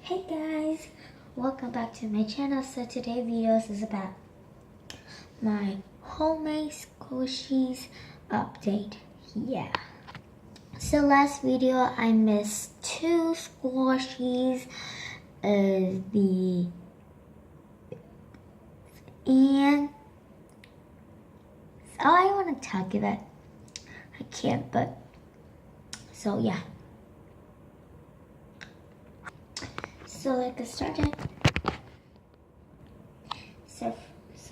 Hey guys, welcome back to my channel. So today's videos is about my homemade squishies update. Yeah. So last video I missed two squishies, and I want to tell you that I can't, but so yeah. So let's get started. So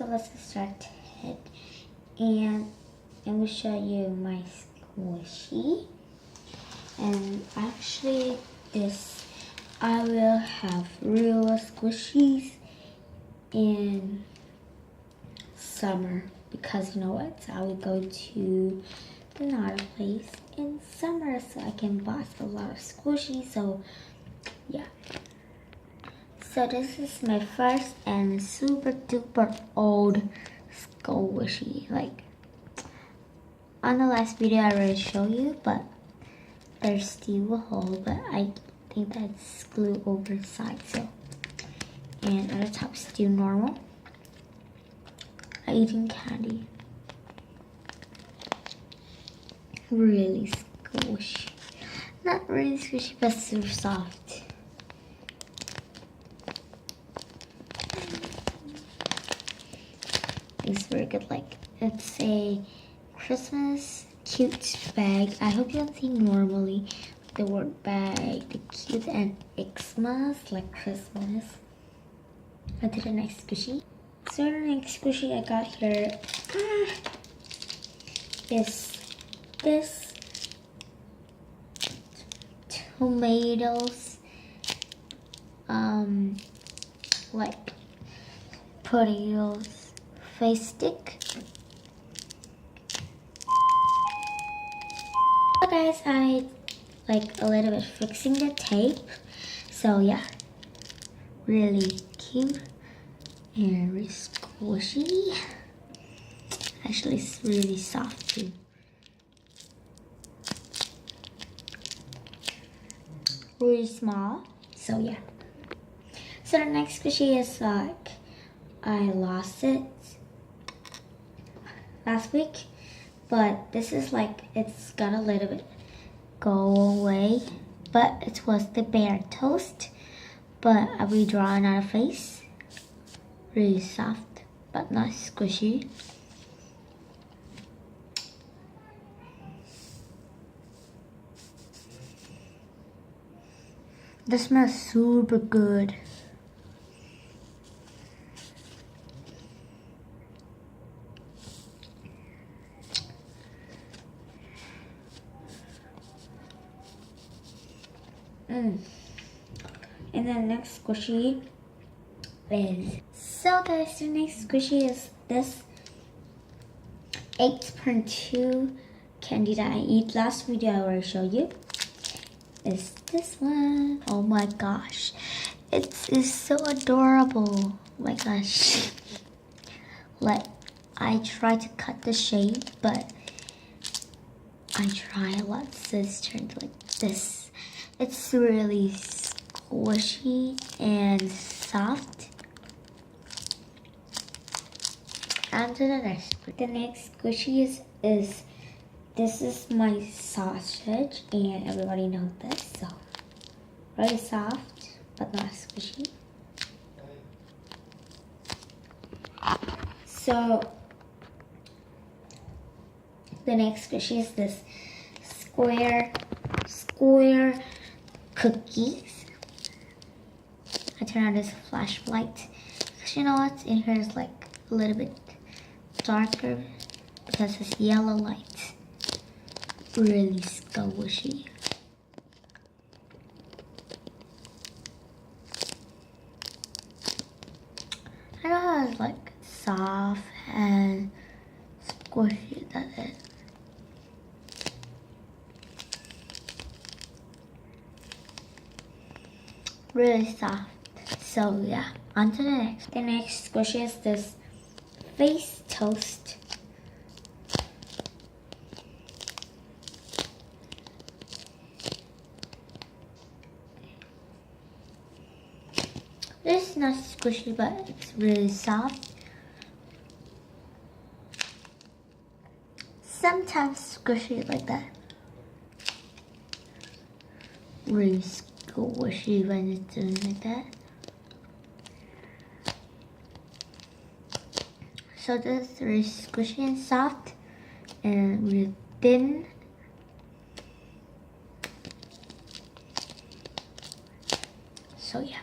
let's get started, and I'm gonna show you my squishy. And actually, I will have real squishies in summer because you know what? I will go to another place in summer so I can buy a lot of squishies. So yeah. So this is my first and super duper old squishy. Like on the last video I already showed you, but there's still a hole, but I think that's glue over the side. So, and at the top still normal. I eating candy. Really squishy. Not really squishy, but super soft. It's very good. Like it's a Christmas cute bag. I hope you don't see normally the word bag, the cute and Xmas, like Christmas. On to the next squishy. So the next squishy I got here is this tomatoes, like potatoes face stick. So guys, I like a little bit fixing the tape. So yeah, really cute and really squishy. Actually, it's really soft too. Really small. So yeah. So the next squishy is like I lost it last week, but this is like it's got a little bit go away, but it was the bear toast. But I will draw another face. Really soft, but not squishy. This smells super good. And then next squishy is, so guys, the next squishy is this 8.2 candy that I eat. Last video I already showed you. Is this one. Oh my gosh. It is so adorable. Oh my gosh. Like, I try to cut the shape, but I try a lot, so it's turned like this. It's really squishy and soft. On to the next. The next squishy is this is my sausage, and everybody knows this. So really soft, but not squishy. So the next squishy is this square cookies. I turn on this flashlight because you know what? In here is like a little bit darker because it's yellow light. Really squishy. I know how it's like soft and squishy. That's it. Really soft. So yeah, on to the next. The next squishy is this face toast. This is not squishy, but it's really soft. Sometimes squishy like that. Really squishy when it's doing like that. So this is really squishy and soft and really thin. So yeah.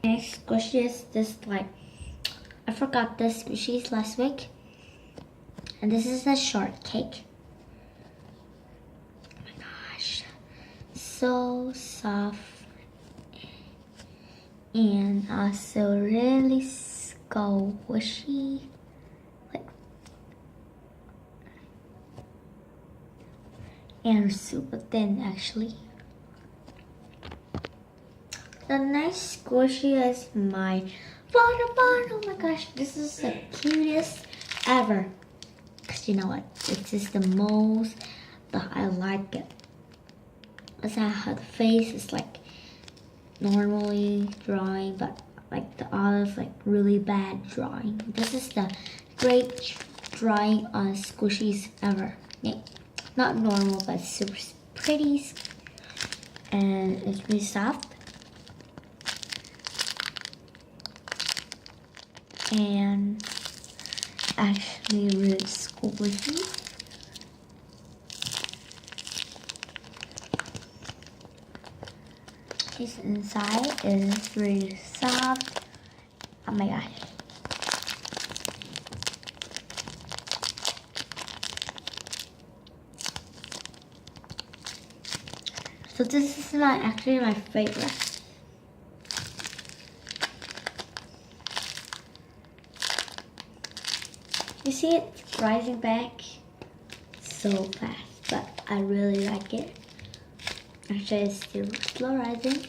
Next squishy is this, like, I forgot this squishies last week. And this is a shortcake. Oh my gosh. So soft. And also really squishy. Like, and super thin actually. The next squishy is my water bottle. Oh my gosh, this is the cutest ever. Cause you know what? This is the most, but I like it. It's how the face is like normally drawing, but like the other's like really bad drawing. This is the great drawing on squishies ever. Yeah, not normal, but super pretty, and it's really soft. And actually really squishy. This inside is really soft. Oh my gosh. So this is actually my favorite. You see it's rising back so fast, but I really like it. Actually, it's still slow rising.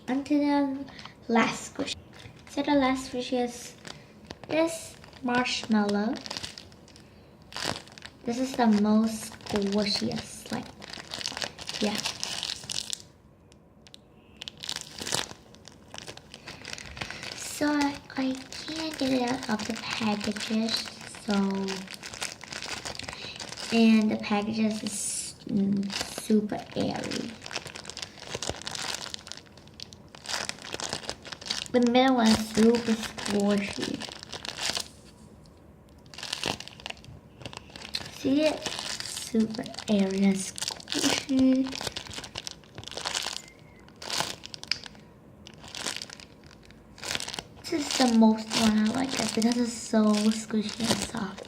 Until the last squish. So the last squish is this marshmallow. This is the most squishiest, like, yeah. So I can't get it out of the packages, so, and the packages is super airy. The middle one is super squishy. See it? Super airy and squishy. This is the most one I like it because it's so squishy and soft.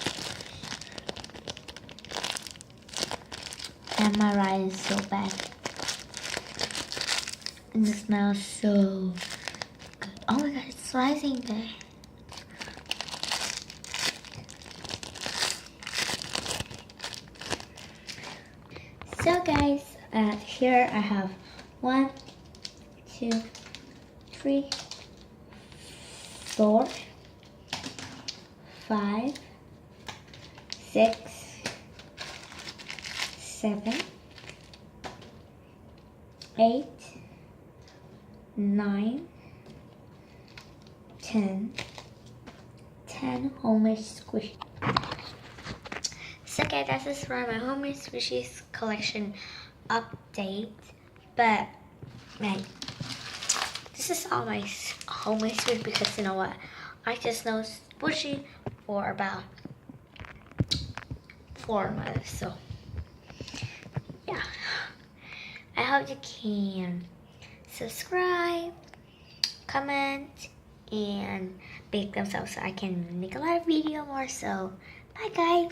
And my ride is so bad. And it smells so good. Oh my god, it's rising there. So guys, here I have 1, 2, 3, 4, 5, 6, 7, 8, 9, 10 homemade squishies. So guys, this is for my homemade squishies collection update. But man, this is all my homemade squishies because you know what? I just know squishy for about 4 months. So yeah, I hope you can subscribe, comment, and big thumbs up so I can make a lot of video more. So bye guys.